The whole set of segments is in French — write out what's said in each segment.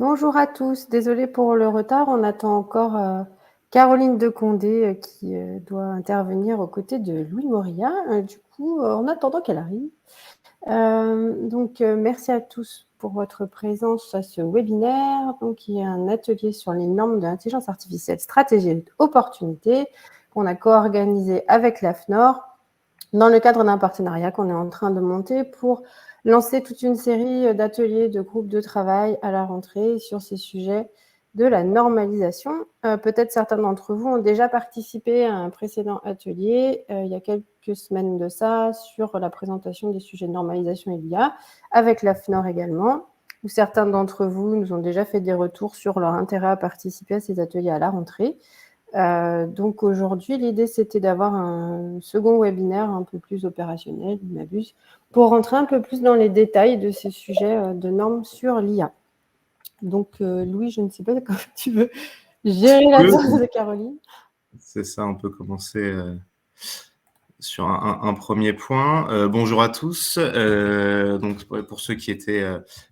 Bonjour à tous, désolée pour le retard, on attend encore Caroline de Condé qui doit intervenir aux côtés de Louis Morilla. Du coup, en attendant qu'elle arrive. Merci à tous pour votre présence à ce webinaire, qui est un atelier sur les normes de l'intelligence artificielle, stratégie et opportunités, qu'on a co-organisé avec l'AFNOR dans le cadre d'un partenariat qu'on est en train de monter pour lancer toute une série d'ateliers, de groupes de travail à la rentrée sur ces sujets de la normalisation. Peut-être certains d'entre vous ont déjà participé à un précédent atelier il y a quelques semaines de ça sur la présentation des sujets de normalisation et l'IA, avec l'AFNOR également, où certains d'entre vous nous ont déjà fait des retours sur leur intérêt à participer à ces ateliers à la rentrée. Donc aujourd'hui, l'idée, c'était d'avoir un second webinaire un peu plus opérationnel, je m'abuse, pour rentrer un peu plus dans les détails de ces sujets de normes sur l'IA. Donc Louis, je ne sais pas comment tu veux gérer l'absence de Caroline. C'est ça, on peut commencer sur un premier point. Bonjour à tous. Donc pour ceux qui étaient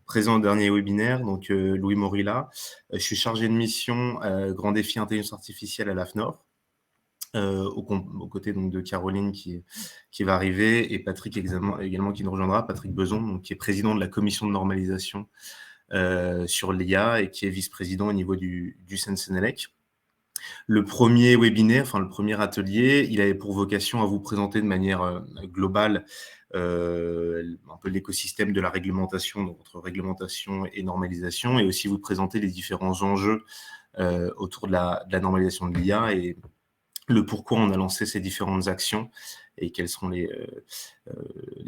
présents au dernier webinaire, donc Louis Morilla, je suis chargé de mission Grand Défi Intelligence Artificielle à l'AFNOR. Aux côtés donc, de Caroline qui va arriver et Patrick également qui nous rejoindra, Patrick Beson, donc, qui est président de la commission de normalisation sur l'IA et qui est vice-président au niveau du CNCNLEC. Le premier webinaire, enfin le premier atelier, il avait pour vocation à vous présenter de manière globale un peu l'écosystème de la réglementation, donc entre réglementation et normalisation, et aussi vous présenter les différents enjeux autour de la normalisation de l'IA et le pourquoi on a lancé ces différentes actions et quelles seront les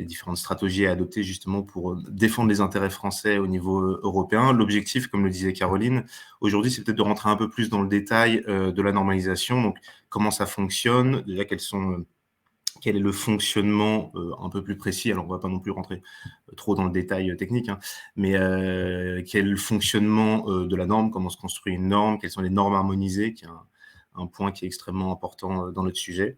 différentes stratégies à adopter justement pour défendre les intérêts français au niveau européen. L'objectif, comme le disait Caroline, aujourd'hui, c'est peut-être de rentrer un peu plus dans le détail de la normalisation. Donc, comment ça fonctionne, déjà quel est le fonctionnement un peu plus précis. Alors, on ne va pas non plus rentrer trop dans le détail technique, hein, mais quel est le fonctionnement de la norme, comment se construit une norme, quelles sont les normes harmonisées, qui est un point qui est extrêmement important dans notre sujet.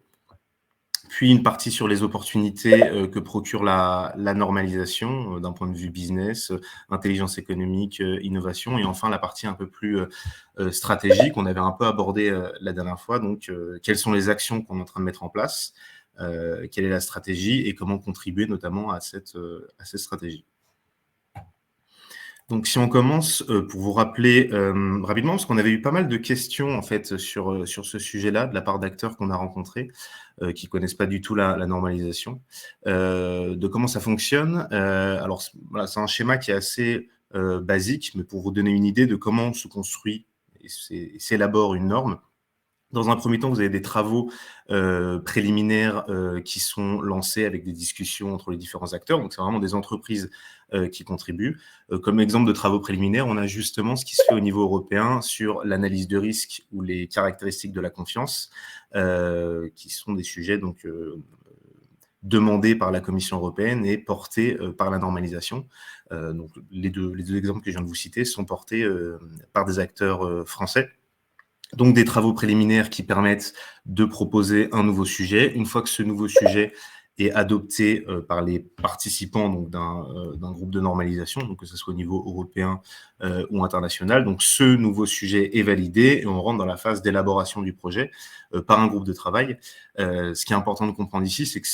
Puis une partie sur les opportunités que procure la normalisation d'un point de vue business, intelligence économique, innovation. Et enfin, la partie un peu plus stratégique, on avait un peu abordé la dernière fois. Donc, quelles sont les actions qu'on est en train de mettre en place, quelle est la stratégie et comment contribuer notamment à cette stratégie. Donc, si on commence, pour vous rappeler rapidement, parce qu'on avait eu pas mal de questions en fait sur ce sujet-là de la part d'acteurs qu'on a rencontrés qui connaissent pas du tout la normalisation, de comment ça fonctionne. Alors, voilà, c'est un schéma qui est assez basique, mais pour vous donner une idée de comment se construit et s'élabore une norme. Dans un premier temps, vous avez des travaux préliminaires qui sont lancés avec des discussions entre les différents acteurs. Donc, c'est vraiment des entreprises qui contribuent. Comme exemple de travaux préliminaires, on a justement ce qui se fait au niveau européen sur l'analyse de risque ou les caractéristiques de la confiance, qui sont des sujets donc demandés par la Commission européenne et portés par la normalisation. Donc, les deux exemples que je viens de vous citer sont portés par des acteurs français. Donc, des travaux préliminaires qui permettent de proposer un nouveau sujet. Une fois que ce nouveau sujet est adopté par les participants donc d'un groupe de normalisation, donc que ce soit au niveau européen ou international, donc ce nouveau sujet est validé et on rentre dans la phase d'élaboration du projet par un groupe de travail. Ce qui est important de comprendre ici, c'est que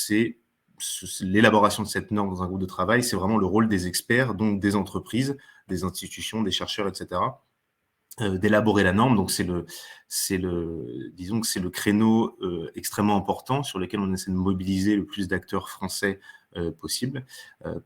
l'élaboration de cette norme dans un groupe de travail, c'est vraiment le rôle des experts, donc des entreprises, des institutions, des chercheurs, etc., d'élaborer la norme. Donc, disons que c'est le créneau extrêmement important sur lequel on essaie de mobiliser le plus d'acteurs français possible.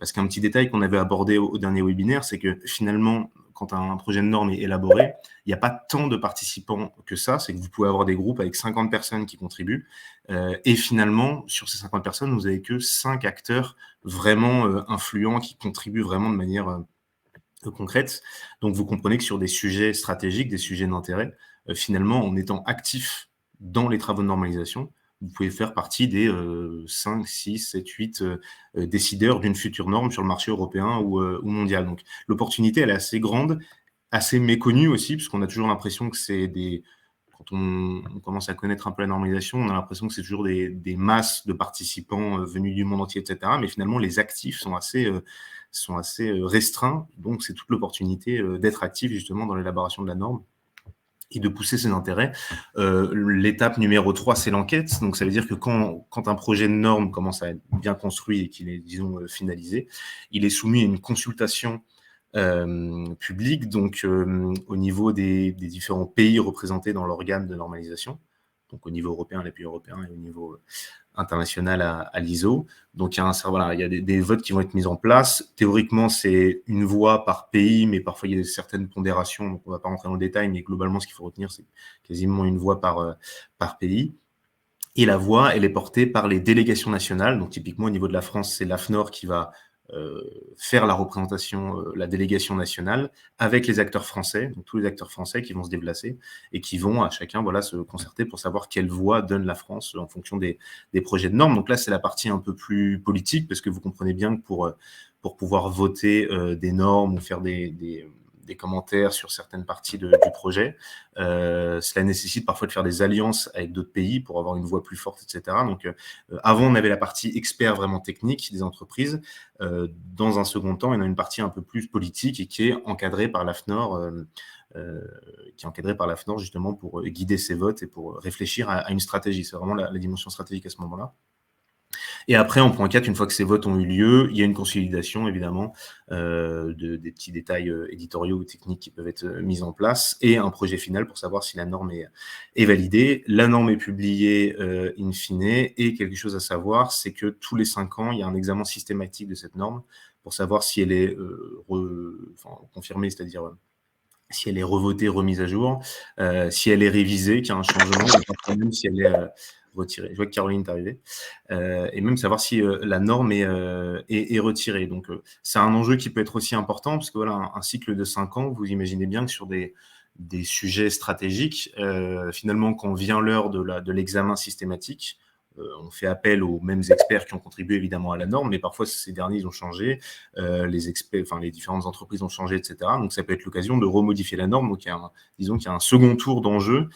Parce qu'un petit détail qu'on avait abordé au dernier webinaire, c'est que finalement, quand un projet de norme est élaboré, il n'y a pas tant de participants que ça. C'est que vous pouvez avoir des groupes avec 50 personnes qui contribuent. Et finalement, sur ces 50 personnes, vous n'avez que 5 acteurs vraiment influents qui contribuent vraiment de manière concrètes. Donc, vous comprenez que sur des sujets stratégiques, des sujets d'intérêt, finalement, en étant actif dans les travaux de normalisation, vous pouvez faire partie des 5, 6, 7, 8 décideurs d'une future norme sur le marché européen ou mondial. Donc, l'opportunité, elle est assez grande, assez méconnue aussi, puisqu'on a toujours l'impression que c'est quand on commence à connaître un peu la normalisation, on a l'impression que c'est toujours des masses de participants venus du monde entier, etc. Mais finalement, les actifs sont assez restreints. Donc, c'est toute l'opportunité d'être actif justement dans l'élaboration de la norme et de pousser ses intérêts. L'étape numéro 3, c'est l'enquête. Donc, ça veut dire que quand un projet de norme commence à être bien construit et qu'il est, disons, finalisé, il est soumis à une consultation publique, donc au niveau des différents pays représentés dans l'organe de normalisation, donc au niveau européen, les pays européens, et au niveau international à l'ISO. Donc, il y a des votes qui vont être mis en place. Théoriquement, c'est une voix par pays, mais parfois, il y a certaines pondérations. Donc, on ne va pas rentrer dans le détail, mais globalement, ce qu'il faut retenir, c'est quasiment une voix par pays. Et la voix, elle est portée par les délégations nationales. Donc, typiquement, au niveau de la France, c'est l'AFNOR qui va faire la représentation, la délégation nationale, avec les acteurs français, donc tous les acteurs français qui vont se déplacer et qui vont à chacun se concerter pour savoir quelle voix donne la France en fonction des projets de normes. Donc là, c'est la partie un peu plus politique, parce que vous comprenez bien que pour pouvoir voter des normes ou faire des commentaires sur certaines parties du projet. Cela nécessite parfois de faire des alliances avec d'autres pays pour avoir une voix plus forte, etc. Donc, avant, on avait la partie expert vraiment technique des entreprises. Dans un second temps, il y en a une partie un peu plus politique et qui est encadrée par l'AFNOR, justement pour guider ces votes et pour réfléchir à une stratégie. C'est vraiment la dimension stratégique à ce moment-là. Et après, en point 4, une fois que ces votes ont eu lieu, il y a une consolidation, évidemment, des petits détails éditoriaux ou techniques qui peuvent être mis en place, et un projet final pour savoir si la norme est validée. La norme est publiée in fine, et quelque chose à savoir, c'est que tous les 5 ans, il y a un examen systématique de cette norme pour savoir si elle est confirmée, c'est-à-dire si elle est revotée, remise à jour, si elle est révisée, qu'il y a un changement, ou même si elle est retirée. Je vois que Caroline est arrivée. Et même savoir si la norme est retirée. Donc, c'est un enjeu qui peut être aussi important, parce que voilà, un cycle de 5 ans, vous imaginez bien que sur des sujets stratégiques, finalement, quand vient l'heure de l'examen systématique, on fait appel aux mêmes experts qui ont contribué évidemment à la norme, mais parfois ces derniers ils ont changé, les différentes entreprises ont changé, etc. Donc ça peut être l'occasion de remodifier la norme. Donc disons qu'il y a un second tour d'enjeu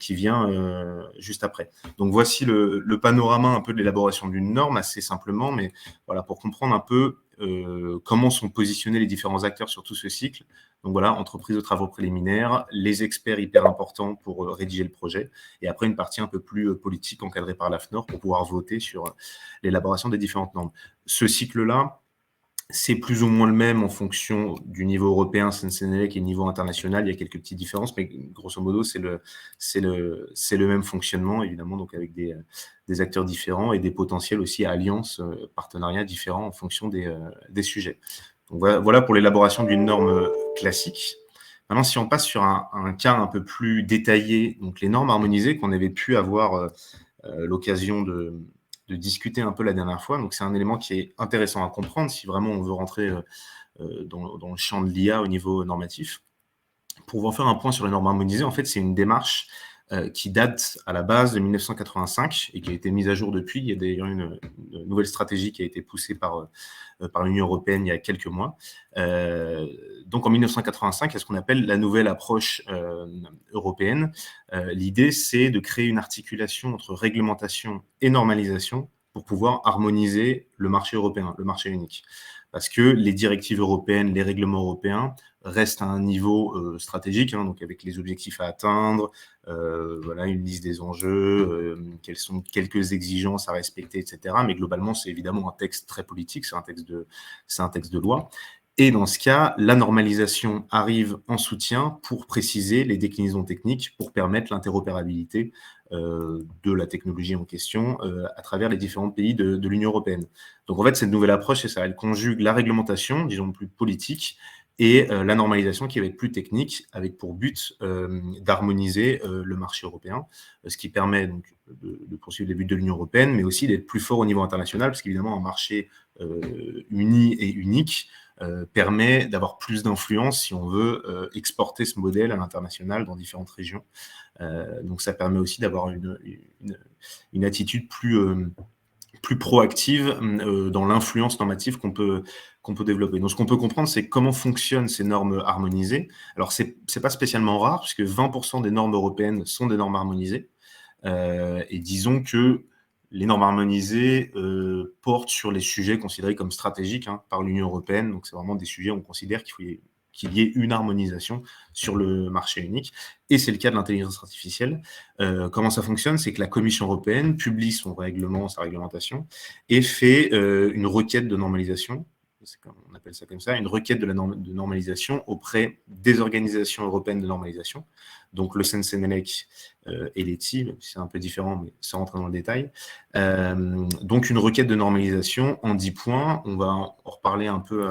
qui vient juste après. Donc voici le panorama un peu de l'élaboration d'une norme, assez simplement, mais voilà, pour comprendre un peu comment sont positionnés les différents acteurs sur tout ce cycle. Donc voilà, entreprise de travaux préliminaires, les experts hyper importants pour rédiger le projet, et après une partie un peu plus politique encadrée par l'AFNOR pour pouvoir voter sur l'élaboration des différentes normes. Ce cycle-là, c'est plus ou moins le même en fonction du niveau européen, Sensenelec, et niveau international. Il y a quelques petites différences, mais grosso modo, c'est le même fonctionnement, évidemment, donc avec des acteurs différents et des potentiels aussi à alliances, partenariats différents en fonction des sujets. Donc voilà pour l'élaboration d'une norme classique. Maintenant, si on passe sur un cas un peu plus détaillé, donc les normes harmonisées qu'on avait pu avoir l'occasion de discuter un peu la dernière fois. Donc, c'est un élément qui est intéressant à comprendre si vraiment on veut rentrer dans le champ de l'IA au niveau normatif. Pour vous faire un point sur les normes harmonisées, en fait, c'est une démarche qui date à la base de 1985 et qui a été mise à jour depuis. Il y a d'ailleurs une nouvelle stratégie qui a été poussée par l'Union européenne il y a quelques mois. Donc en 1985, il y a ce qu'on appelle la nouvelle approche européenne. L'idée, c'est de créer une articulation entre réglementation et normalisation pour pouvoir harmoniser le marché européen, le marché unique. Parce que les directives européennes, les règlements européens restent à un niveau stratégique, donc avec les objectifs à atteindre, une liste des enjeux, quelles sont quelques exigences à respecter, etc. Mais globalement, c'est évidemment un texte très politique, c'est un texte de loi. Et dans ce cas, la normalisation arrive en soutien pour préciser les déclinaisons techniques, pour permettre l'interopérabilité de la technologie en question à travers les différents pays de l'Union européenne. Donc en fait, cette nouvelle approche, c'est ça, elle conjugue la réglementation, disons plus politique, et la normalisation qui va être plus technique, avec pour but d'harmoniser le marché européen, ce qui permet donc de poursuivre les buts de l'Union européenne, mais aussi d'être plus fort au niveau international, parce qu'évidemment, un marché uni et unique permet d'avoir plus d'influence si on veut exporter ce modèle à l'international dans différentes régions. Donc ça permet aussi d'avoir une attitude plus plus proactive dans l'influence normative qu'on peut développer. Donc, ce qu'on peut comprendre, c'est comment fonctionnent ces normes harmonisées. Alors, c'est pas spécialement rare, puisque 20% des normes européennes sont des normes harmonisées. Et disons que les normes harmonisées portent sur les sujets considérés comme stratégiques par l'Union européenne. Donc, c'est vraiment des sujets où on considère qu'il y ait une harmonisation sur le marché unique. Et c'est le cas de l'intelligence artificielle. Comment ça fonctionne? C'est que la Commission européenne publie son règlement, sa réglementation, et fait une requête de normalisation. On appelle ça comme ça, une requête de normalisation auprès des organisations européennes de normalisation, donc le CNCNLEC et l'ETI, même si c'est un peu différent, mais sans rentrer dans le détail. Donc une requête de normalisation en 10 points. On va en reparler un peu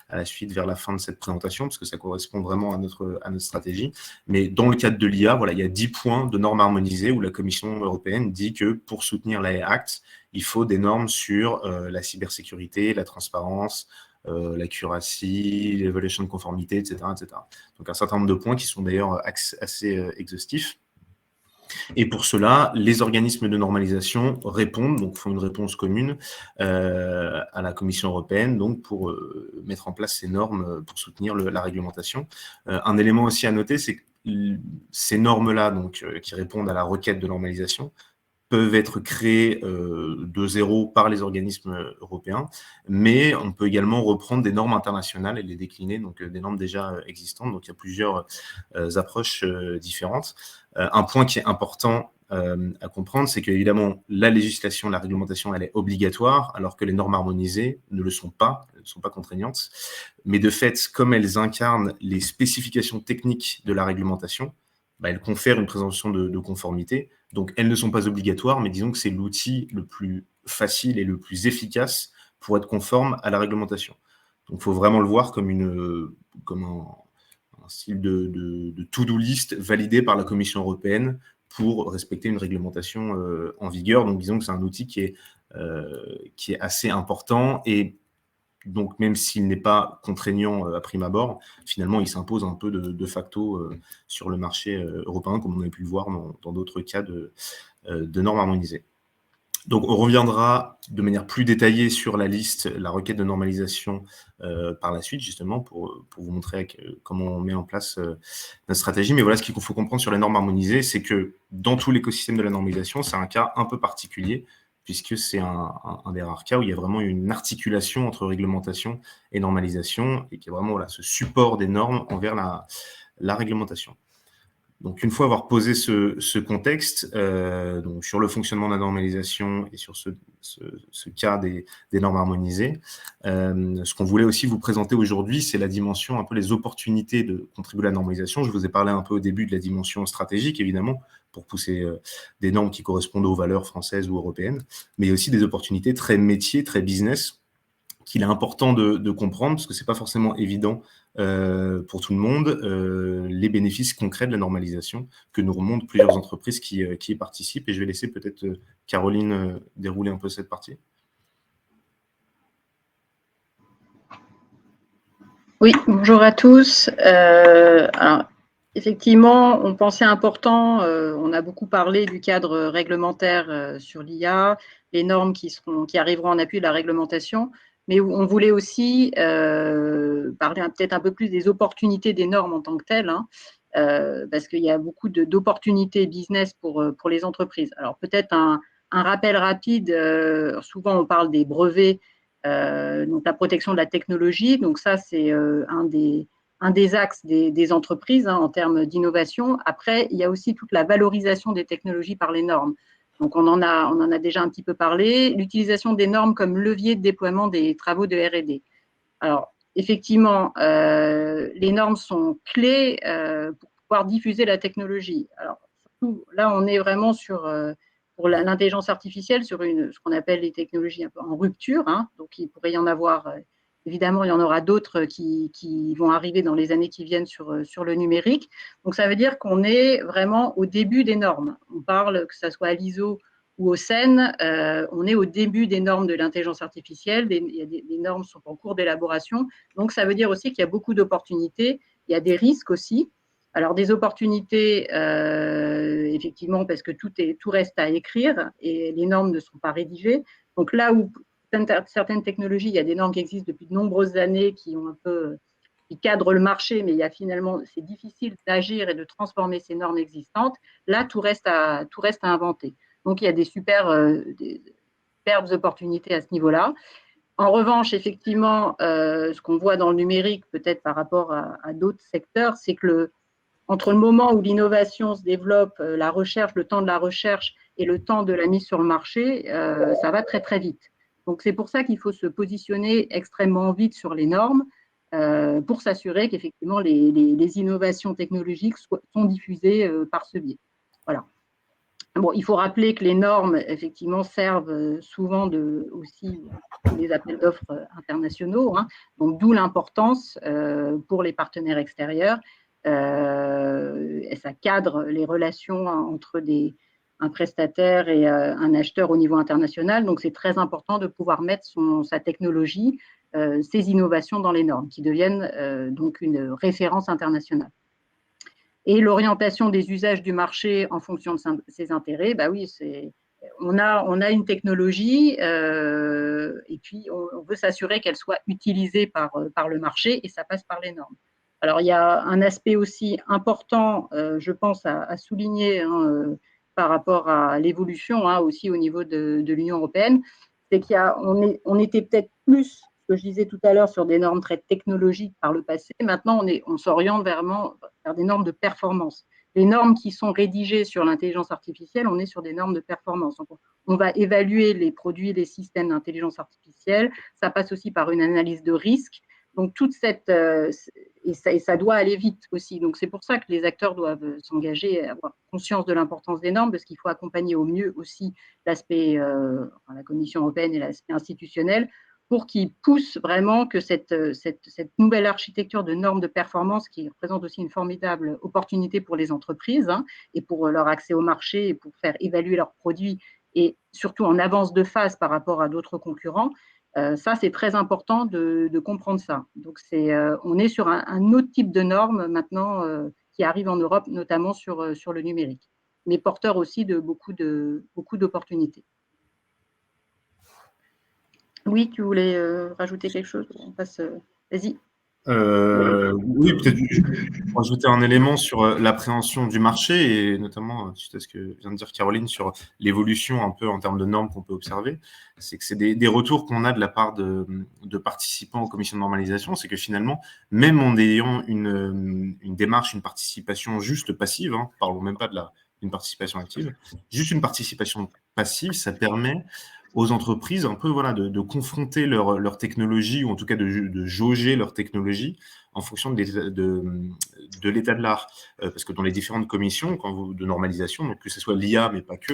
à la suite, vers la fin de cette présentation, parce que ça correspond vraiment à notre stratégie. Mais dans le cadre de l'IA, voilà, il y a 10 points de normes harmonisées où la Commission européenne dit que pour soutenir l'AI Act, il faut des normes sur la cybersécurité, la transparence, l'accuracy, l'évaluation de conformité, etc., etc. Donc un certain nombre de points qui sont d'ailleurs assez exhaustifs. Et pour cela, les organismes de normalisation répondent, donc font une réponse commune à la Commission européenne, donc pour mettre en place ces normes pour soutenir la réglementation. Un élément aussi à noter, c'est que ces normes-là, donc qui répondent à la requête de normalisation, peuvent être créés de zéro par les organismes européens, mais on peut également reprendre des normes internationales et les décliner, donc des normes déjà existantes. Donc il y a plusieurs approches différentes. Un point qui est important à comprendre, c'est qu'évidemment, la législation, la réglementation, elle est obligatoire, alors que les normes harmonisées ne le sont pas, elles ne sont pas contraignantes. Mais de fait, comme elles incarnent les spécifications techniques de la réglementation, elles confèrent une présomption de conformité. Donc, elles ne sont pas obligatoires, mais disons que c'est l'outil le plus facile et le plus efficace pour être conforme à la réglementation. Donc, il faut vraiment le voir comme un style de to-do list validé par la Commission européenne pour respecter une réglementation en vigueur. Donc, disons que c'est un outil qui est assez important, et donc, même s'il n'est pas contraignant à prime abord, finalement, il s'impose un peu de facto sur le marché européen, comme on a pu le voir dans d'autres cas de normes harmonisées. Donc, on reviendra de manière plus détaillée sur la liste, la requête de normalisation par la suite, justement, pour vous montrer comment on met en place notre stratégie. Mais voilà, ce qu'il faut comprendre sur les normes harmonisées, c'est que dans tout l'écosystème de la normalisation, c'est un cas un peu particulier, puisque c'est un des rares cas où il y a vraiment une articulation entre réglementation et normalisation, et qui est vraiment ce support des normes envers la réglementation. Donc, une fois avoir posé ce contexte donc sur le fonctionnement de la normalisation et sur ce cas des normes harmonisées, ce qu'on voulait aussi vous présenter aujourd'hui, c'est la dimension, un peu les opportunités de contribuer à la normalisation. Je vous ai parlé un peu au début de la dimension stratégique, évidemment, pour pousser des normes qui correspondent aux valeurs françaises ou européennes, mais il y a aussi des opportunités très métiers, très business, qu'il est important de comprendre, parce que ce n'est pas forcément évident pour tout le monde, les bénéfices concrets de la normalisation que nous remontent plusieurs entreprises qui y participent. Et je vais laisser peut-être Caroline dérouler un peu cette partie. Oui, bonjour à tous. Alors, effectivement, on pensait important, on a beaucoup parlé du cadre réglementaire sur l'IA, les normes qui arriveront en appui de la réglementation, mais on voulait aussi parler peut-être un peu plus des opportunités des normes en tant que telles, parce qu'il y a beaucoup d'opportunités business pour les entreprises. Alors peut-être un rappel rapide, souvent on parle des brevets, donc la protection de la technologie, donc ça c'est un des axes des entreprises en termes d'innovation. Après, il y a aussi toute la valorisation des technologies par les normes. Donc on en a déjà un petit peu parlé. L'utilisation des normes comme levier de déploiement des travaux de R&D. Alors effectivement, les normes sont clés pour pouvoir diffuser la technologie. Alors surtout, là on est vraiment pour l'intelligence artificielle, sur ce qu'on appelle les technologies un peu en rupture. Donc, il pourrait y en avoir, évidemment, il y en aura d'autres qui vont arriver dans les années qui viennent sur le numérique. Donc, ça veut dire qu'on est vraiment au début des normes. On parle, que ce soit à l'ISO ou au CEN, on est au début des normes de l'intelligence artificielle. Les normes sont en cours d'élaboration. Donc, ça veut dire aussi qu'il y a beaucoup d'opportunités. Il y a des risques aussi. Alors, des opportunités, effectivement, parce que tout reste à écrire et les normes ne sont pas rédigées. Donc là où certaines technologies, il y a des normes qui existent depuis de nombreuses années qui cadrent le marché, mais c'est difficile d'agir et de transformer ces normes existantes. Là, tout reste à inventer. Donc, il y a des superbes opportunités à ce niveau-là. En revanche, effectivement, ce qu'on voit dans le numérique, peut-être par rapport à d'autres secteurs, c'est que entre le moment où l'innovation se développe, la recherche, le temps de la recherche et le temps de la mise sur le marché, ça va très, très vite. Donc, c'est pour ça qu'il faut se positionner extrêmement vite sur les normes pour s'assurer qu'effectivement, les innovations technologiques sont diffusées par ce biais. Voilà. Bon, il faut rappeler que les normes, effectivement, servent souvent aussi des appels d'offres internationaux, hein, donc d'où l'importance pour les partenaires extérieurs. Et ça cadre les relations entre un prestataire et un acheteur au niveau international. Donc, c'est très important de pouvoir mettre sa technologie, ses innovations dans les normes, qui deviennent donc une référence internationale. Et l'orientation des usages du marché en fonction de ses intérêts, bah oui, on a une technologie et puis on veut s'assurer qu'elle soit utilisée par le marché et ça passe par les normes. Alors, il y a un aspect aussi important, je pense, à souligner par rapport à l'évolution aussi au niveau de l'Union européenne, c'est qu'on était peut-être plus, ce que je disais tout à l'heure, sur des normes très technologiques par le passé. Maintenant, on s'oriente vers des normes de performance. Les normes qui sont rédigées sur l'intelligence artificielle, on est sur des normes de performance. Donc, on va évaluer les produits, les systèmes d'intelligence artificielle. Ça passe aussi par une analyse de risque. Donc, et ça doit aller vite aussi. Donc, c'est pour ça que les acteurs doivent s'engager à avoir conscience de l'importance des normes, parce qu'il faut accompagner au mieux aussi l'aspect, la Commission européenne et l'aspect institutionnel, pour qu'ils poussent vraiment que cette nouvelle architecture de normes de performance, qui représente aussi une formidable opportunité pour les entreprises et pour leur accès au marché et pour faire évaluer leurs produits et surtout en avance de phase par rapport à d'autres concurrents, ça, c'est très important de comprendre ça. Donc, on est sur un autre type de normes maintenant qui arrive en Europe, notamment sur le numérique, mais porteur aussi de beaucoup d'opportunités. Oui, tu voulais rajouter quelque chose? On passe. Vas-y. Oui, peut-être rajouter un élément sur l'appréhension du marché et notamment suite à ce que vient de dire Caroline sur l'évolution un peu en termes de normes qu'on peut observer. C'est que c'est des retours qu'on a de la part de participants aux commissions de normalisation. C'est que finalement, même en ayant une démarche, une participation juste passive, parlons même pas d'une participation active, juste une participation passive, ça permet aux entreprises un peu de confronter leur technologie ou en tout cas de jauger leur technologie en fonction de l'état de l'art. Parce que dans les différentes commissions de normalisation, donc que ce soit l'IA mais pas que,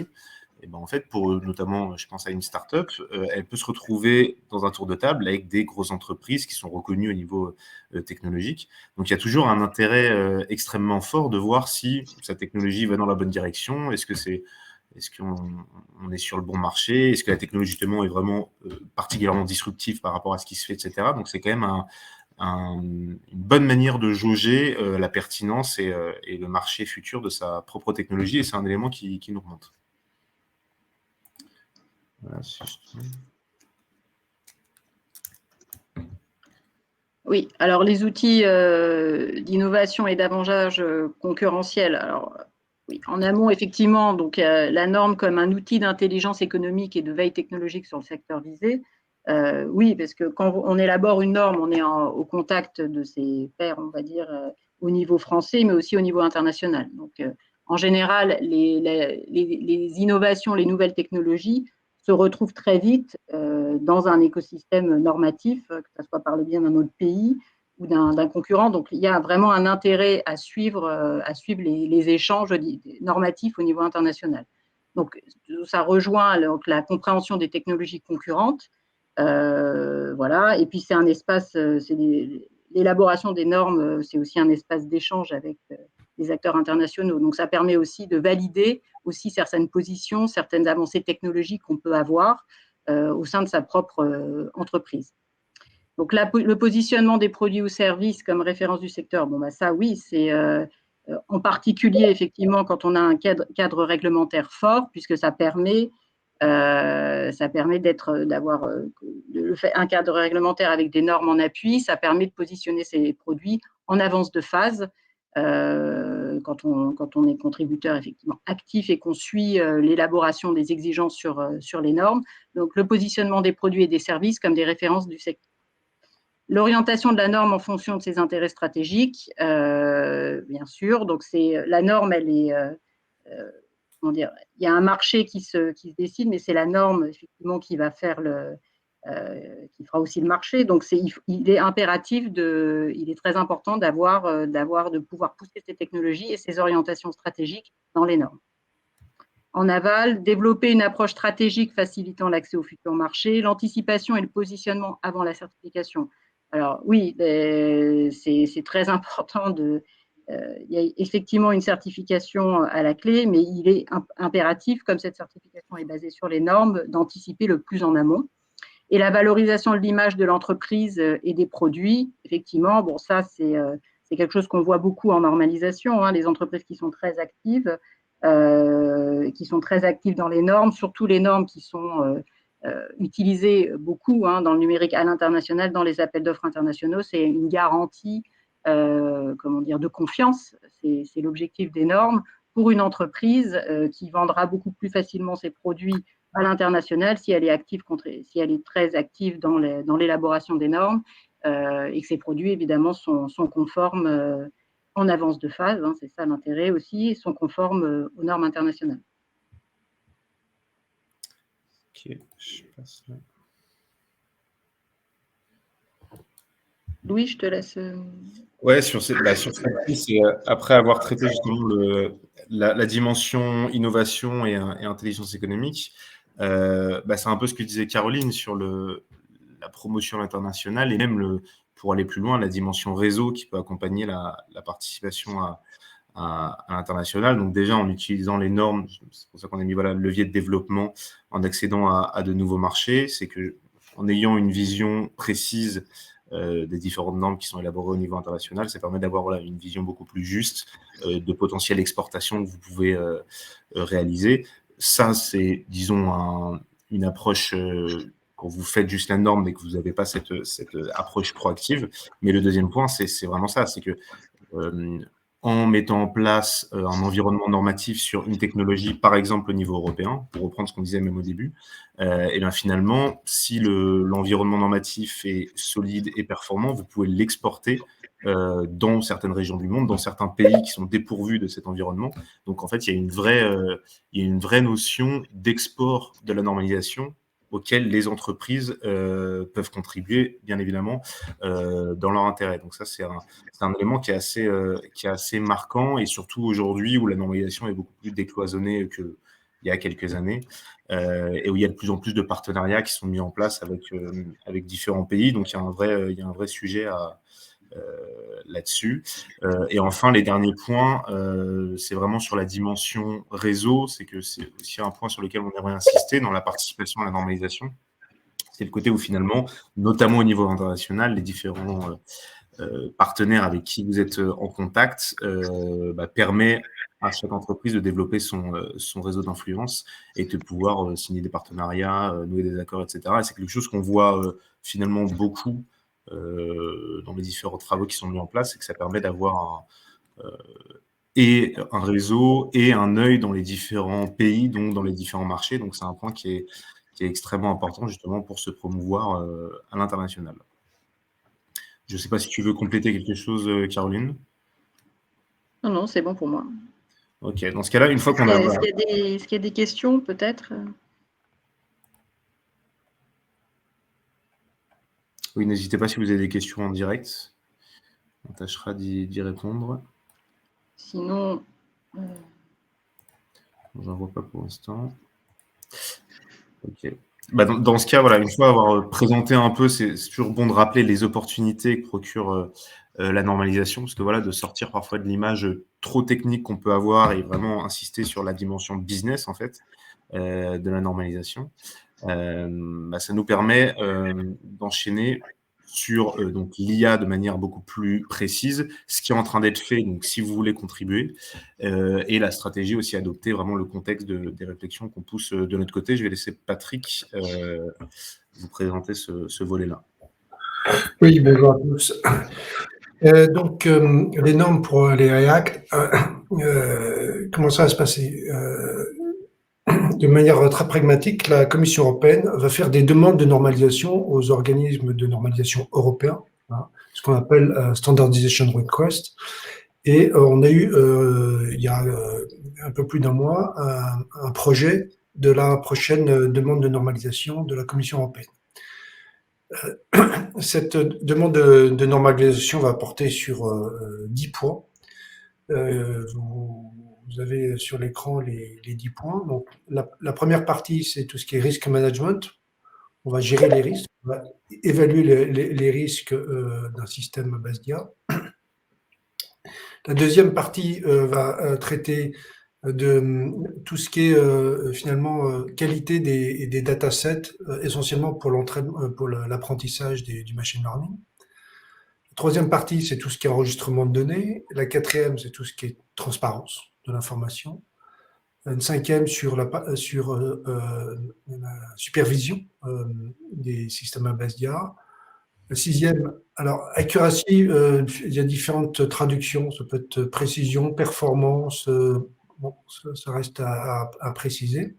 et ben en fait, notamment, je pense à une start-up, elle peut se retrouver dans un tour de table avec des grosses entreprises qui sont reconnues au niveau technologique. Donc, il y a toujours un intérêt extrêmement fort de voir si sa technologie va dans la bonne direction. Est-ce qu'on est sur le bon marché? Est-ce que la technologie, justement, est vraiment particulièrement disruptive par rapport à ce qui se fait, etc. Donc, c'est quand même une bonne manière de jauger la pertinence et le marché futur de sa propre technologie. Et c'est un élément qui nous remonte. Voilà, Oui, alors les outils d'innovation et d'avantage concurrentiel. Alors, oui, en amont, effectivement, donc la norme comme un outil d'intelligence économique et de veille technologique sur le secteur visé. Oui, parce que quand on élabore une norme, on est au contact de ses pairs, on va dire, au niveau français, mais aussi au niveau international. Donc, en général, les innovations, les nouvelles technologies se retrouvent très vite dans un écosystème normatif, que ce soit par le biais d'un autre pays ou d'un concurrent. Donc, il y a vraiment un intérêt à suivre les échanges normatifs au niveau international. Donc, ça rejoint la compréhension des technologies concurrentes. Voilà. Et puis, c'est un espace, l'élaboration des normes, c'est aussi un espace d'échange avec les acteurs internationaux. Donc, ça permet aussi de valider aussi certaines positions, certaines avancées technologiques qu'on peut avoir au sein de sa propre entreprise. Donc, le positionnement des produits ou services comme référence du secteur, bon, bah, ça, oui, c'est en particulier, effectivement, quand on a un cadre réglementaire fort, puisque ça permet Ça permet d'avoir un cadre réglementaire avec des normes en appui. Ça permet de positionner ces produits en avance de phase quand on est contributeur effectivement actif et qu'on suit l'élaboration des exigences sur les normes. Donc, le positionnement des produits et des services comme des références du secteur. L'orientation de la norme en fonction de ses intérêts stratégiques, bien sûr. Donc, la norme, elle est comment dire, il y a un marché qui se décide, mais c'est la norme effectivement qui va faire qui fera aussi le marché. Donc il est impératif il est très important de pouvoir pousser ces technologies et ces orientations stratégiques dans les normes. En aval, développer une approche stratégique facilitant l'accès au futur marché, l'anticipation et le positionnement avant la certification. Alors oui, c'est très important il y a effectivement une certification à la clé, mais il est impératif, comme cette certification est basée sur les normes, d'anticiper le plus en amont. Et la valorisation de l'image de l'entreprise et des produits, effectivement, bon, ça, c'est quelque chose qu'on voit beaucoup en normalisation, hein, les entreprises qui sont très actives dans les normes, surtout les normes qui sont utilisées beaucoup hein, dans le numérique à l'international, dans les appels d'offres internationaux. C'est une garantie de confiance, c'est l'objectif des normes pour une entreprise qui vendra beaucoup plus facilement ses produits à l'international si elle est très active dans l'élaboration des normes et que ces produits évidemment sont conformes en avance de phase, hein, c'est ça l'intérêt aussi, et sont conformes aux normes internationales. Ok, je passe là. Louis, je te laisse. Ouais, sur cette piste, après avoir traité justement la dimension innovation et intelligence économique, c'est un peu ce que disait Caroline sur la promotion internationale et même, pour aller plus loin, la dimension réseau qui peut accompagner la participation à l'international. Donc déjà, en utilisant les normes, c'est pour ça qu'on a mis le levier de développement en accédant à de nouveaux marchés, c'est qu'en ayant une vision précise des différentes normes qui sont élaborées au niveau international, ça permet d'avoir une vision beaucoup plus juste de potentielles exportations que vous pouvez réaliser. Ça, c'est, disons, une approche quand vous faites juste la norme mais que vous n'avez pas cette approche proactive. Mais le deuxième point, c'est vraiment ça, c'est que en mettant en place un environnement normatif sur une technologie, par exemple au niveau européen, pour reprendre ce qu'on disait même au début, et bien finalement, si l'environnement normatif est solide et performant, vous pouvez l'exporter dans certaines régions du monde, dans certains pays qui sont dépourvus de cet environnement. Donc en fait, il y a une vraie notion d'export de la normalisation auxquelles les entreprises peuvent contribuer, bien évidemment, dans leur intérêt. Donc ça, c'est un élément qui est assez marquant, et surtout aujourd'hui où la normalisation est beaucoup plus décloisonnée qu'il y a quelques années, et où il y a de plus en plus de partenariats qui sont mis en place avec différents pays. Donc il y a un vrai sujet là-dessus. Et enfin, les derniers points, c'est vraiment sur la dimension réseau. C'est que c'est aussi un point sur lequel on aimerait insister dans la participation à la normalisation. C'est le côté où finalement, notamment au niveau international, les différents partenaires avec qui vous êtes en contact permet à chaque entreprise de développer son réseau d'influence et de pouvoir signer des partenariats, nouer des accords, etc. Et c'est quelque chose qu'on voit finalement beaucoup dans les différents travaux qui sont mis en place, et que ça permet d'avoir un réseau et un œil dans les différents pays, donc dans les différents marchés. Donc c'est un point qui est extrêmement important justement pour se promouvoir à l'international. Je ne sais pas si tu veux compléter quelque chose, Caroline. Non, c'est bon pour moi. Ok, dans ce cas-là, une fois qu'on a... Est-ce qu'il y a des questions, peut-être ? Oui, n'hésitez pas si vous avez des questions en direct. On tâchera d'y répondre. Sinon... J'en vois pas pour l'instant. Ok. Dans ce cas, voilà, une fois avoir présenté un peu, c'est toujours bon de rappeler les opportunités que procure la normalisation, parce que voilà, de sortir parfois de l'image trop technique qu'on peut avoir et vraiment insister sur la dimension business en fait de la normalisation. Ça nous permet d'enchaîner sur donc l'IA de manière beaucoup plus précise, ce qui est en train d'être fait, donc si vous voulez contribuer, et la stratégie aussi adopter vraiment le contexte des réflexions qu'on pousse de notre côté. Je vais laisser Patrick vous présenter ce volet-là. Oui, bonjour à tous. Donc, les normes pour les React, comment ça va se passer? De manière très pragmatique, la Commission européenne va faire des demandes de normalisation aux organismes de normalisation européens, hein, ce qu'on appelle Standardization Request. Et on a eu, il y a un peu plus d'un mois, un projet de la prochaine demande de normalisation de la Commission européenne. Cette demande de normalisation va porter sur 10 points. Vous avez sur l'écran les 10 points. Donc, la première partie, c'est tout ce qui est risk management. On va gérer les risques, on va évaluer les risques d'un système à base d'IA. La deuxième partie va traiter de tout ce qui est finalement qualité des datasets, essentiellement pour l'apprentissage du machine learning. La troisième partie, c'est tout ce qui est enregistrement de données. La quatrième, c'est tout ce qui est transparence de l'information. Une cinquième sur la supervision des systèmes à base d'IA. La sixième, alors accuracy, il y a différentes traductions. Ça peut être précision, performance, bon, ça reste à préciser.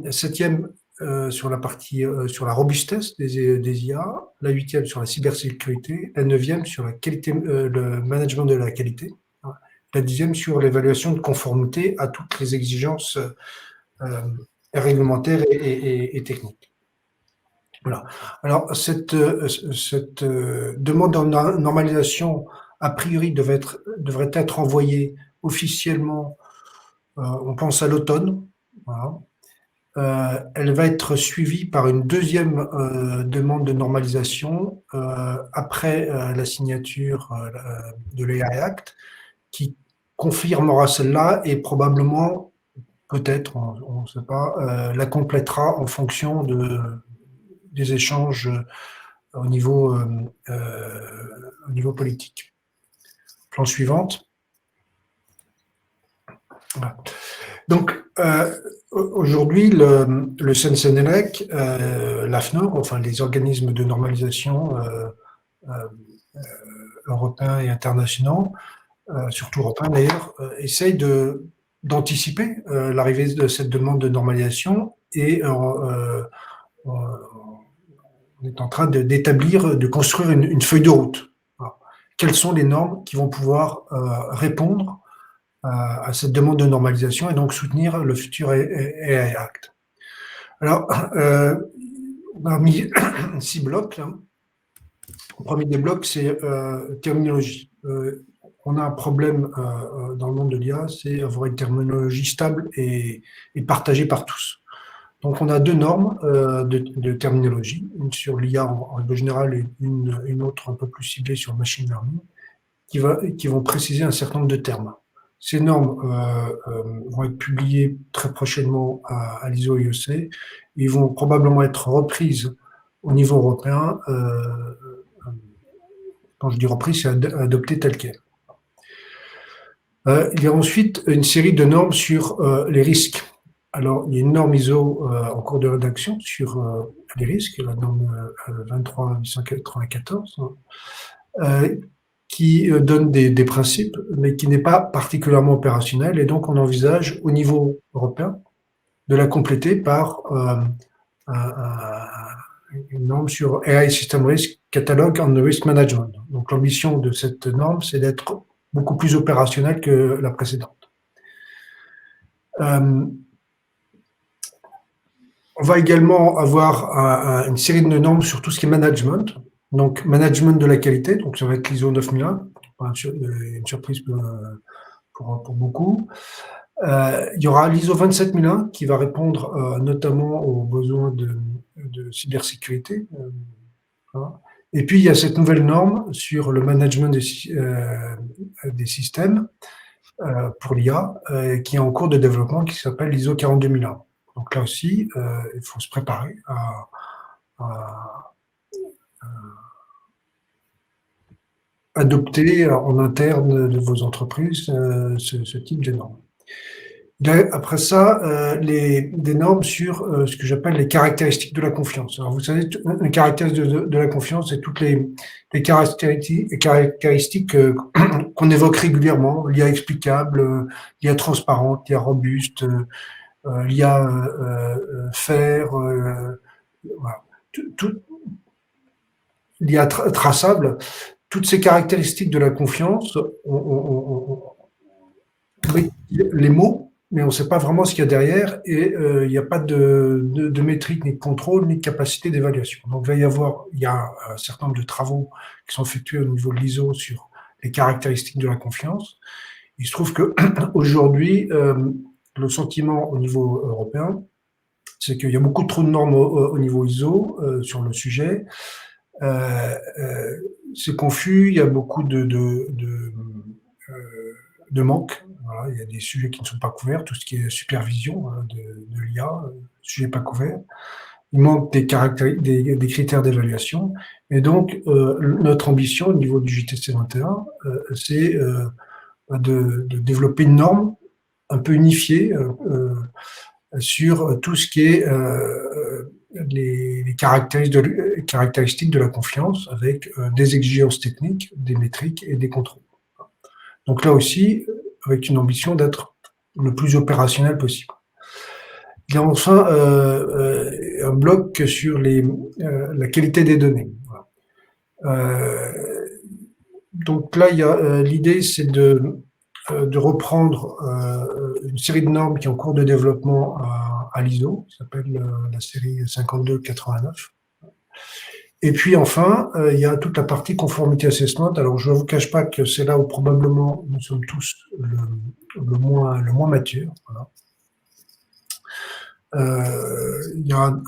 Septième, sur la partie sur la robustesse des IA, la huitième sur la cybersécurité, la neuvième sur la qualité, le management de la qualité, la dixième sur l'évaluation de conformité à toutes les exigences réglementaires et techniques. Voilà. Alors cette demande de normalisation a priori devrait être envoyée officiellement, on pense à l'automne. Voilà. Elle va être suivie par une deuxième demande de normalisation après la signature de l'AI Act, qui confirmera celle-là et probablement, peut-être, on ne sait pas, la complétera en fonction des échanges au niveau politique. Plan suivante. Voilà. Donc, aujourd'hui, le CNCNELEC, l'AFNOR, enfin les organismes de normalisation européens et internationaux, surtout européens d'ailleurs, essayent d'anticiper l'arrivée de cette demande de normalisation et on est en train de construire une feuille de route. Alors, quelles sont les normes qui vont pouvoir répondre à cette demande de normalisation et donc soutenir le futur AI Act. Alors, on a mis 6 blocs. Là. Le premier des blocs, c'est terminologie. On a un problème dans le monde de l'IA, c'est avoir une terminologie stable et partagée par tous. Donc, on a 2 normes de terminologie, une sur l'IA en règle générale et une autre un peu plus ciblée sur le machine learning, qui vont préciser un certain nombre de termes. Ces normes vont être publiées très prochainement à l'ISO IEC. Ils vont probablement être reprises au niveau européen. Quand je dis reprise, c'est adopté tel quel. Il y a ensuite une série de normes sur les risques. Alors, il y a une norme ISO en cours de rédaction sur les risques, la norme 23894, qui donne des principes, mais qui n'est pas particulièrement opérationnel. Et donc, on envisage au niveau européen de la compléter par une norme sur AI System Risk Catalog and Risk Management. Donc, l'ambition de cette norme, c'est d'être beaucoup plus opérationnelle que la précédente. On va également avoir une série de normes sur tout ce qui est management. Donc, management de la qualité, donc ça va être l'ISO 9001, une surprise pour beaucoup. Il y aura l'ISO 27001 qui va répondre notamment aux besoins de cybersécurité. Et puis, il y a cette nouvelle norme sur le management des systèmes pour l'IA qui est en cours de développement, qui s'appelle l'ISO 42001. Donc là aussi, il faut se préparer à adopter en interne de vos entreprises ce type de normes. Après ça, des normes sur ce que j'appelle les caractéristiques de la confiance. Alors, vous savez, une caractéristique de la confiance, c'est toutes les caractéristiques qu'on évoque régulièrement, l'IA explicable, l'IA transparente, l'IA robuste, l'IA faire, voilà. L'IA traçable. Toutes ces caractéristiques de la confiance, on met les mots, mais on ne sait pas vraiment ce qu'il y a derrière et il n'y a pas de métrique, ni de contrôle, ni de capacité d'évaluation. Donc, il y a un certain nombre de travaux qui sont effectués au niveau de l'ISO sur les caractéristiques de la confiance. Il se trouve qu'aujourd'hui, le sentiment au niveau européen, c'est qu'il y a beaucoup trop de normes au niveau ISO sur le sujet. C'est confus, il y a beaucoup de manques. Voilà, il y a des sujets qui ne sont pas couverts, tout ce qui est supervision de l'IA, sujet pas couvert. Il manque des critères d'évaluation. Et donc, notre ambition au niveau du JTC 21, c'est de développer une norme un peu unifiée sur tout ce qui est les caractéristiques de la confiance avec des exigences techniques, des métriques et des contrôles. Donc là aussi, avec une ambition d'être le plus opérationnel possible. Il y a enfin un bloc sur la qualité des données. Voilà. Donc là, l'idée, c'est de reprendre une série de normes qui est en cours de développement à l'ISO, qui s'appelle la série 5289. Et puis enfin, il y a toute la partie conformity assessment. Alors, je ne vous cache pas que c'est là où probablement nous sommes tous le moins matures. Voilà. Il y a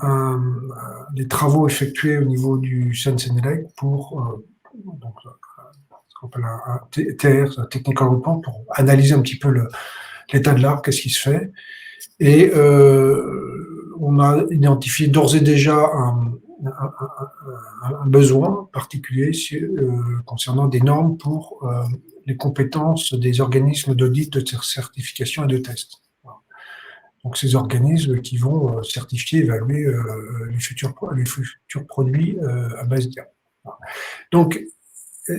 des travaux effectués au niveau du Sensenelec pour ce qu'on appelle un TR, un Technical Report, pour analyser un petit peu l'état de l'art, qu'est-ce qui se fait. Et on a identifié d'ores et déjà un besoin particulier concernant des normes pour les compétences des organismes d'audit, de certification et de test. Voilà. Donc ces organismes qui vont certifier, évaluer les futurs produits à base d'IA. Voilà. Donc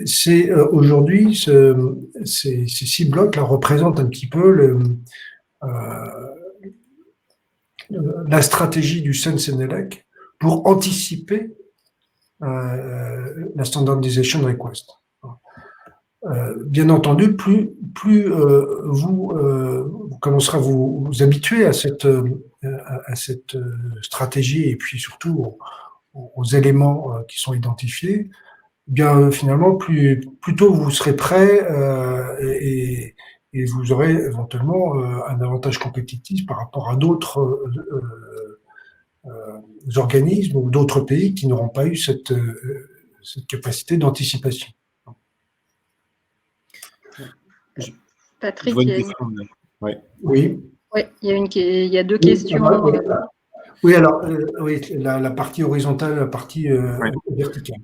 c'est aujourd'hui ces 6 blocs là représentent un petit peu la stratégie du Sensenelec pour anticiper la standardization request. Bien entendu, plus vous commencerez à vous habituer à cette stratégie et puis surtout aux éléments qui sont identifiés, bien finalement, plus tôt vous serez prêt et vous aurez éventuellement un avantage compétitif par rapport à d'autres organismes ou d'autres pays qui n'auront pas eu cette capacité d'anticipation. Patrick, ouais. Oui. Oui, il y a 2 questions. Oui, alors, oui, la partie horizontale, la partie verticale.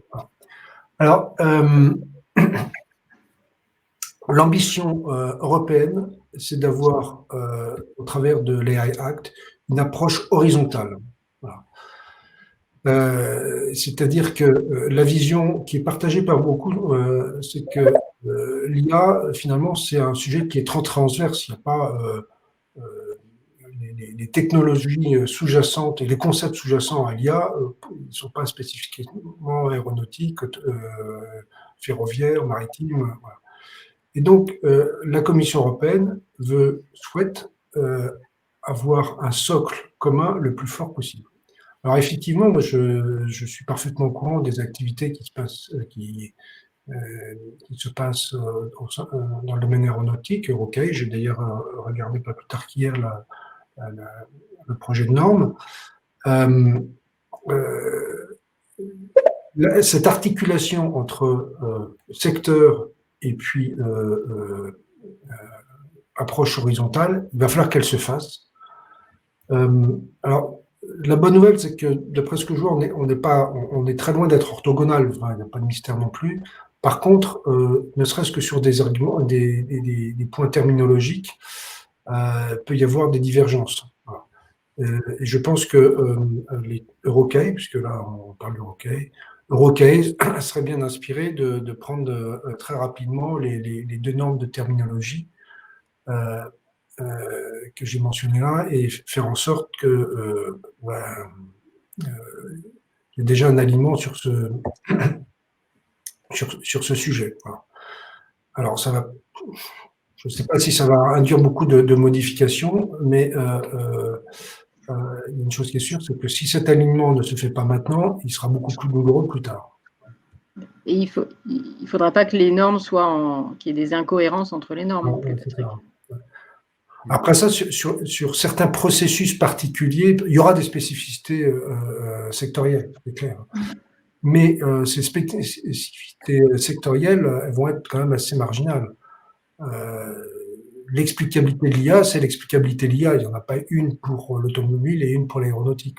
Alors, l'ambition européenne, c'est d'avoir, au travers de l'AI Act, une approche horizontale. Voilà. C'est-à-dire que la vision qui est partagée par beaucoup, c'est que l'IA, finalement, c'est un sujet qui est très transverse. Il n'y a pas les technologies sous-jacentes et les concepts sous-jacents à l'IA ne sont pas spécifiquement aéronautiques, ferroviaires, maritimes. Voilà. Et donc, la Commission européenne souhaite avoir un socle commun le plus fort possible. Alors effectivement, moi, je suis parfaitement au courant des activités qui se passent dans le domaine aéronautique. OK, j'ai d'ailleurs regardé pas plus tard qu'hier le projet de norme. Cette articulation entre secteur et puis approche horizontale, il va falloir qu'elle se fasse. Alors, La bonne nouvelle, c'est que d'après ce que je vois, on est très loin d'être orthogonal. Enfin, il n'y a pas de mystère non plus. Par contre, ne serait-ce que sur des arguments, des points terminologiques, peut y avoir des divergences. Voilà. Et je pense que les Eurocay, puisque là on parle d'Eurocay, Eurocay serait bien inspiré de prendre très rapidement les deux normes de terminologie que j'ai mentionnées là et faire en sorte que il y a déjà un alignement sur ce sujet. Voilà. Alors, je ne sais pas si ça va induire beaucoup de modifications, mais il y a une chose qui est sûre, c'est que si cet alignement ne se fait pas maintenant, il sera beaucoup plus douloureux plus tard. Et il ne faudra pas que les normes qu'il y ait des incohérences entre les normes. Après ça, sur certains processus particuliers, il y aura des spécificités sectorielles, c'est clair. Mais ces spécificités sectorielles, elles vont être quand même assez marginales. L'explicabilité de l'IA, c'est l'explicabilité de l'IA. Il n'y en a pas une pour l'automobile et une pour l'aéronautique.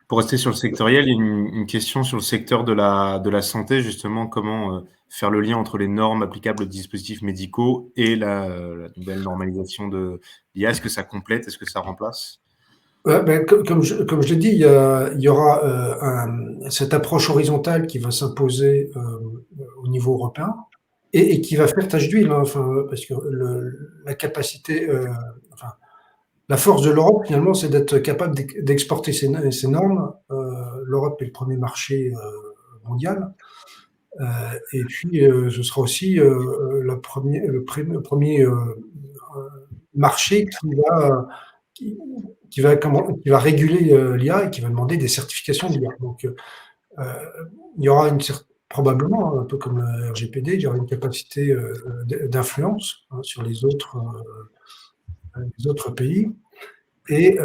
Pour rester sur le sectoriel, il y a une question sur le secteur de la santé, justement, comment faire le lien entre les normes applicables aux dispositifs médicaux et la nouvelle normalisation de l'IA. Est-ce que ça complète? Est-ce que ça remplace? Comme je l'ai dit, il y aura cette approche horizontale qui va s'imposer au niveau européen et qui va faire tache d'huile, hein, parce que la capacité, la force de l'Europe, finalement, c'est d'être capable d'exporter ces normes. L'Europe est le premier marché mondial. Et puis, ce sera aussi le premier marché qui va réguler l'IA et qui va demander des certifications d'IA. Donc, il y aura probablement, un peu comme le RGPD, il y aura une capacité d'influence sur les autres pays. Et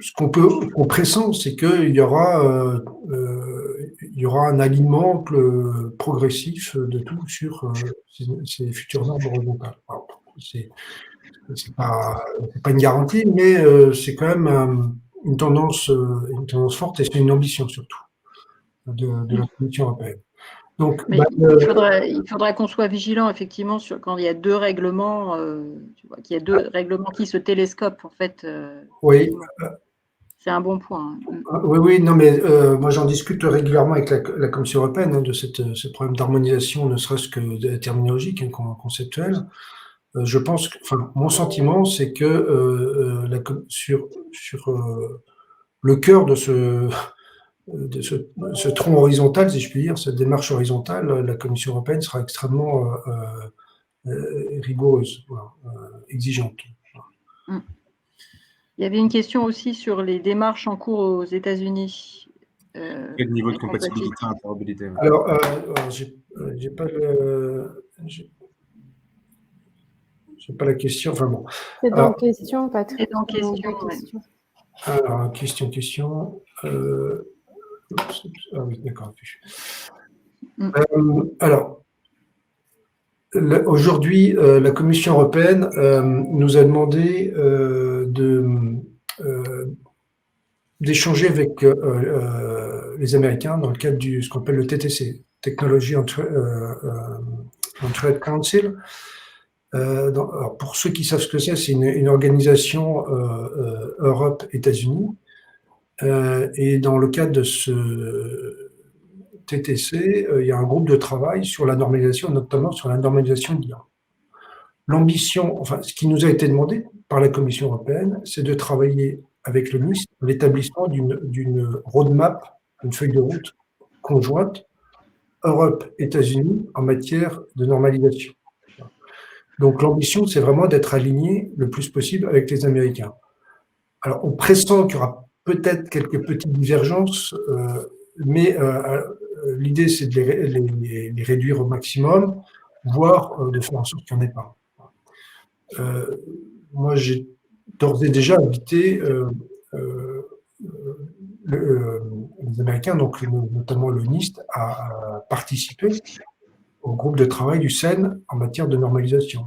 ce qu'on pressent, c'est qu'il y aura un alignement progressif de tout sur ces futures normes horizontales. C'est pas une garantie, mais c'est quand même une tendance forte et c'est une ambition surtout de la Commission européenne. Donc, mais il faudra qu'on soit vigilant effectivement quand il y a deux règlements, qu'il y a deux règlements qui se télescopent en fait. Oui. C'est un bon point. Oui, non, mais moi j'en discute régulièrement avec la Commission européenne de ce problème d'harmonisation, ne serait-ce que terminologique, conceptuel. Je pense que, mon sentiment, c'est que sur le cœur de ce tronc horizontal, si je puis dire, cette démarche horizontale, la Commission européenne sera extrêmement rigoureuse, exigeante. Il y avait une question aussi sur les démarches en cours aux États-Unis. Quel niveau de compatibilité, interopérabilité? Alors, j'ai pas la question. Enfin bon. C'est dans question, Patrick. C'est dans question. Alors, question. Oui, d'accord. Alors, aujourd'hui, la Commission européenne nous a demandé d'échanger avec les Américains dans le cadre de ce qu'on appelle le TTC, Technology on Trade Council. Alors pour ceux qui savent ce que c'est une organisation Europe-États-Unis. Et dans le cadre de ce TTC, il y a un groupe de travail sur la normalisation, notamment sur la normalisation de l'IA. L'ambition, ce qui nous a été demandé par la Commission européenne, c'est de travailler avec le NIST à l'établissement d'une roadmap, une feuille de route conjointe Europe-États-Unis en matière de normalisation. Donc l'ambition, c'est vraiment d'être aligné le plus possible avec les Américains. Alors on pressent qu'il y aura peut-être quelques petites divergences, mais l'idée, c'est de les réduire au maximum, voire de faire en sorte qu'il n'y en ait pas. Moi, j'ai d'ores et déjà invité les Américains, donc notamment le NIST, à participer au groupe de travail du CEN en matière de normalisation.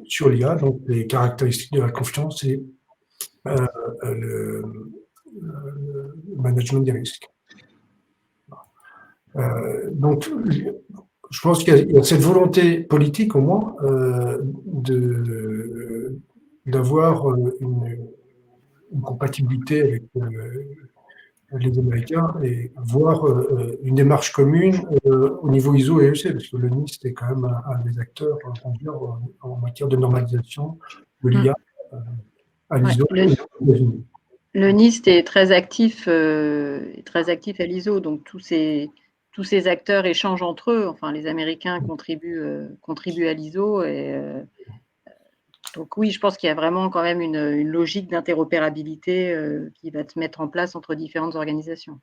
sur l'IA, donc les caractéristiques de la confiance et le management des risques. Donc, je pense qu'il y a cette volonté politique, au moins, d'avoir une compatibilité avec les Américains et voir une démarche commune au niveau ISO et EC, parce que le NIST est quand même un des acteurs en matière de normalisation de l'IA à l'ISO. Le NIST est très actif à l'ISO, donc tous ces acteurs échangent entre eux. Enfin, les Américains contribuent à l'ISO. Donc oui, je pense qu'il y a vraiment quand même une logique d'interopérabilité qui va se mettre en place entre différentes organisations.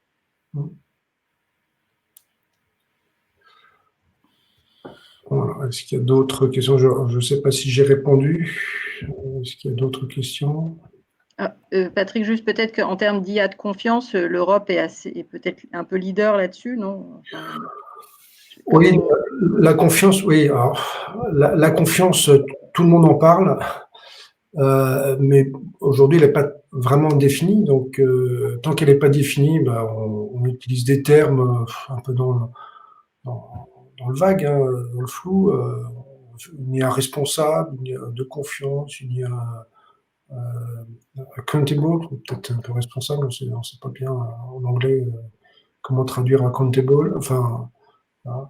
Voilà. Est-ce qu'il y a d'autres questions? Je ne sais pas si j'ai répondu. Est-ce qu'il y a d'autres questions? Patrick, juste peut-être qu'en termes d'IA de confiance, l'Europe est peut-être un peu leader là-dessus, non? Oui, la confiance, oui. Alors, la confiance, tout le monde en parle, mais aujourd'hui, elle n'est pas vraiment définie. Donc, tant qu'elle n'est pas définie, on utilise des termes un peu dans le vague, hein, dans le flou. Il y a responsable, il y a de confiance, il y a accountable, peut-être un peu responsable, on ne sait pas bien en anglais comment traduire accountable. Enfin, voilà.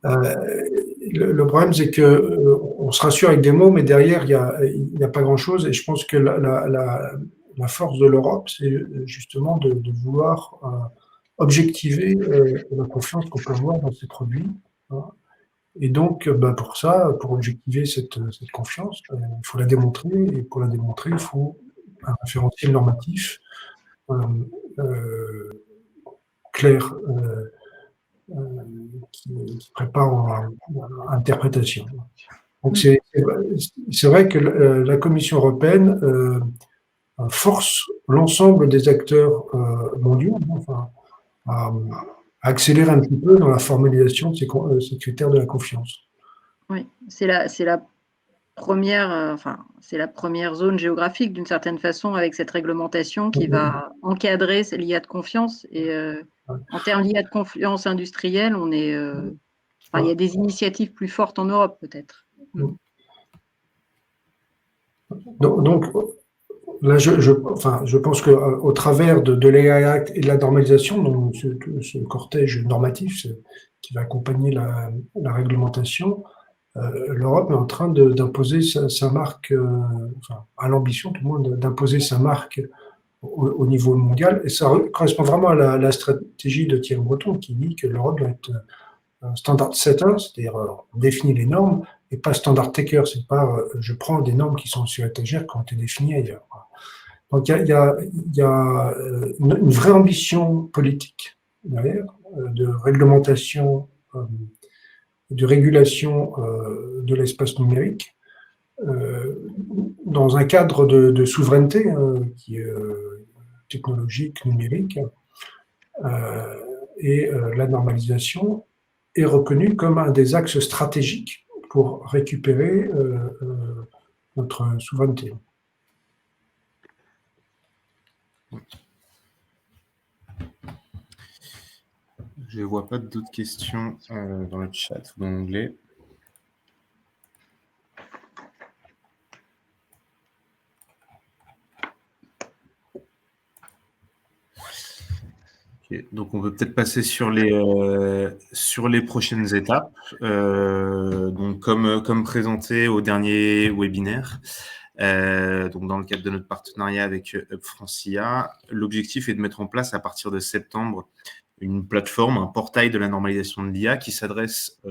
Le problème, c'est que on se rassure avec des mots, mais derrière, il n'y a pas grand-chose. Et je pense que la force de l'Europe, c'est justement de vouloir objectiver la confiance qu'on peut avoir dans ces produits. Hein. Et donc, pour ça, pour objectiver cette confiance, il faut la démontrer. Et pour la démontrer, il faut un référentiel normatif clair qui prépare à interprétation. Donc, c'est vrai que la Commission européenne force l'ensemble des acteurs mondiaux à accélérer un petit peu dans la formalisation de ces critères de la confiance. Oui, c'est la première zone géographique d'une certaine façon avec cette réglementation qui va encadrer l'IA de confiance. Et en termes d'IA de confiance industrielle, il y a des initiatives plus fortes en Europe peut-être. Donc là, je pense qu'au travers de l'AI Act et de la normalisation, donc ce cortège normatif qui va accompagner la réglementation, l'Europe est en train d'imposer sa marque, à l'ambition tout le monde d'imposer sa marque au niveau mondial. Et ça correspond vraiment à la stratégie de Thierry Breton qui dit que l'Europe doit être standard setter, c'est-à-dire on définit les normes, et pas standard taker, c'est pas je prends des normes qui sont sur l'étagère qui ont été définies ailleurs. Donc il y a une vraie ambition politique derrière, de réglementation, de régulation de l'espace numérique, dans un cadre de souveraineté qui est technologique, numérique, et la normalisation est reconnue comme un des axes stratégiques pour récupérer notre souveraineté. Je ne vois pas d'autres questions dans le chat ou dans l'onglet. Okay. Donc, on peut peut-être passer sur les prochaines étapes. Donc, comme présenté au dernier webinaire, donc dans le cadre de notre partenariat avec UpFranceIA, l'objectif est de mettre en place à partir de septembre une plateforme, un portail de la normalisation de l'IA qui s'adresse,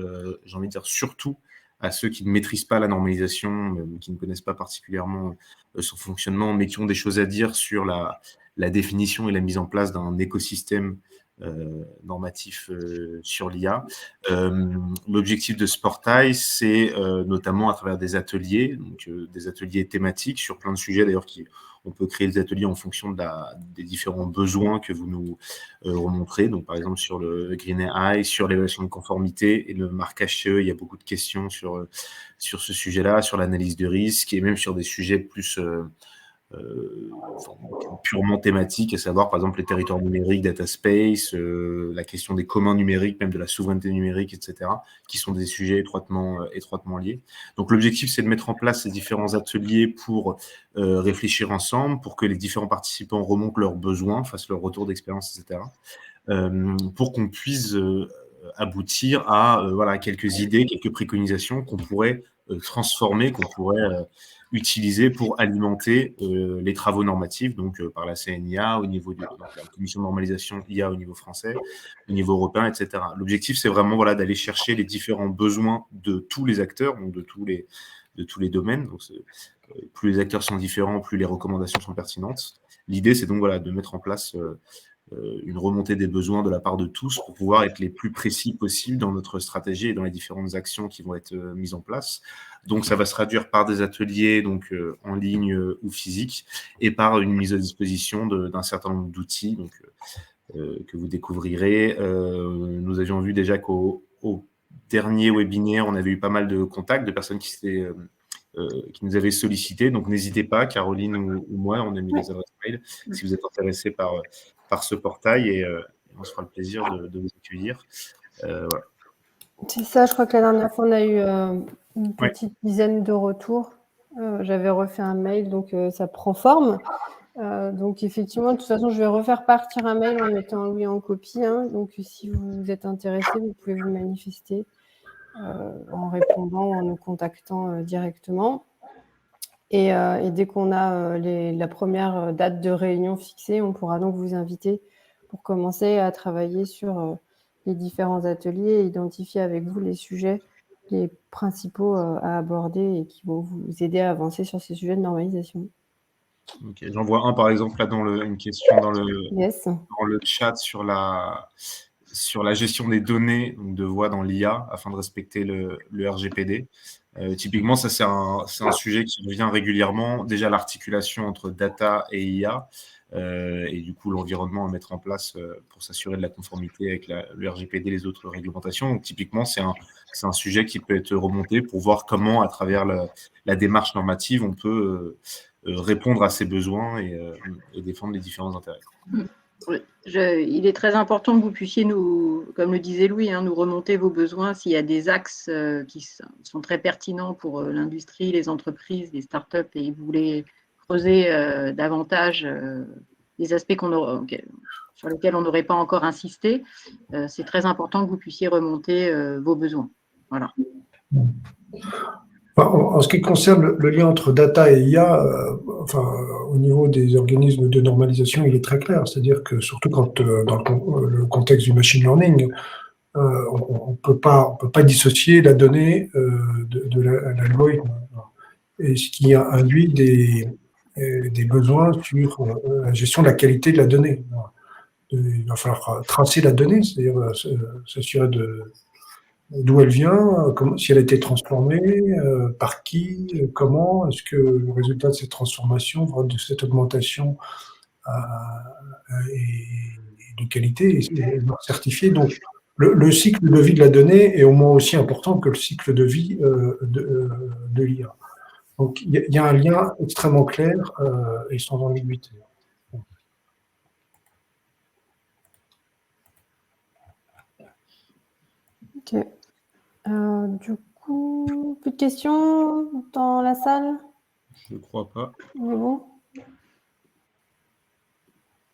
j'ai envie de dire, surtout à ceux qui ne maîtrisent pas la normalisation, qui ne connaissent pas particulièrement son fonctionnement, mais qui ont des choses à dire sur la définition et la mise en place d'un écosystème normatif sur l'IA. L'objectif de ce portail, c'est notamment à travers des ateliers, donc des ateliers thématiques sur plein de sujets, d'ailleurs, on peut créer des ateliers en fonction des différents besoins que vous nous remontrez. Donc, par exemple, sur le Green AI, sur l'évaluation de conformité et le marquage CE, il y a beaucoup de questions sur ce sujet-là, sur l'analyse de risque et même sur des sujets plus purement thématiques, à savoir, par exemple, les territoires numériques, data space, la question des communs numériques, même de la souveraineté numérique, etc., qui sont des sujets étroitement liés. Donc, l'objectif, c'est de mettre en place ces différents ateliers pour réfléchir ensemble, pour que les différents participants remontent leurs besoins, fassent leur retour d'expérience, etc., pour qu'on puisse aboutir à voilà, quelques idées, quelques préconisations qu'on pourrait transformer, qu'on pourrait utiliser pour alimenter les travaux normatifs, donc par la CNIA, au niveau de la Commission de normalisation IA au niveau français, au niveau européen, etc. L'objectif, c'est vraiment voilà, d'aller chercher les différents besoins de tous les acteurs, donc de tous les domaines. Donc, plus les acteurs sont différents, plus les recommandations sont pertinentes. L'idée, c'est donc voilà, de mettre en place une remontée des besoins de la part de tous pour pouvoir être les plus précis possible dans notre stratégie et dans les différentes actions qui vont être mises en place. Donc, ça va se traduire par des ateliers donc, en ligne ou physique et par une mise à disposition d'un certain nombre d'outils donc, que vous découvrirez. Nous avions vu déjà qu'au dernier webinaire, on avait eu pas mal de contacts de personnes qui nous avaient sollicité. Donc, n'hésitez pas, Caroline ou moi, on a mis les adresses mail si vous êtes intéressés par ce portail et on se fera le plaisir de vous accueillir. Voilà. C'est ça, je crois que la dernière fois, on a eu une petite dizaine de retours. J'avais refait un mail, donc ça prend forme. Donc, effectivement, de toute façon, je vais refaire partir un mail en mettant Louis en copie. Hein. Donc, si vous êtes intéressé, vous pouvez vous manifester en répondant ou en nous contactant directement. Et dès qu'on a la première date de réunion fixée, on pourra donc vous inviter pour commencer à travailler sur les différents ateliers et identifier avec vous les sujets les principaux à aborder et qui vont vous aider à avancer sur ces sujets de normalisation. Okay. J'en vois un, par exemple, là, une question dans le chat sur la gestion des données de voix dans l'IA afin de respecter le RGPD. Typiquement, ça, c'est un sujet qui revient régulièrement. Déjà, l'articulation entre data et IA et du coup, l'environnement à mettre en place pour s'assurer de la conformité avec le RGPD et les autres réglementations. Donc, typiquement, c'est un sujet qui peut être remonté pour voir comment, à travers la démarche normative, on peut répondre à ces besoins et défendre les différents intérêts. Oui. Il est très important que vous puissiez comme le disait Louis, nous remonter vos besoins s'il y a des axes qui sont très pertinents pour l'industrie, les entreprises, les startups et vous voulez creuser davantage des aspects sur lesquels on n'aurait pas encore insisté. C'est très important que vous puissiez remonter vos besoins. Voilà. En ce qui concerne le lien entre data et IA, au niveau des organismes de normalisation, il est très clair. C'est-à-dire que surtout quand dans le contexte du machine learning, on peut pas dissocier la donnée de l'algorithme. Et ce qui induit des besoins sur la gestion de la qualité de la donnée. Il va falloir tracer la donnée, c'est-à-dire s'assurer d'où elle vient, si elle a été transformée, par qui, comment, est-ce que le résultat de cette transformation, de cette augmentation est de qualité et certifié. Donc, le cycle de vie de la donnée est au moins aussi important que le cycle de vie de l'IA. Donc, il y a un lien extrêmement clair et sans ambiguïté. Ok. Du coup, plus de questions dans la salle? Je ne crois pas. On est bon?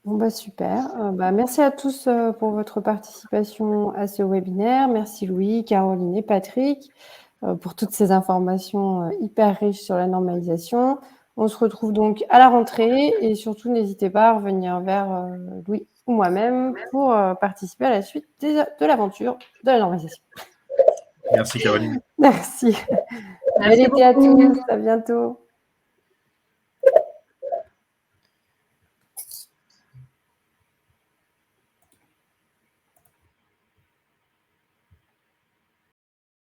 Bon, bah super. Merci à tous pour votre participation à ce webinaire. Merci Louis, Caroline et Patrick pour toutes ces informations hyper riches sur la normalisation. On se retrouve donc à la rentrée et surtout, n'hésitez pas à revenir vers Louis ou moi-même pour participer à la suite de l'aventure de la normalisation. Merci Caroline. Merci. Merci Belle été à tous. À bientôt.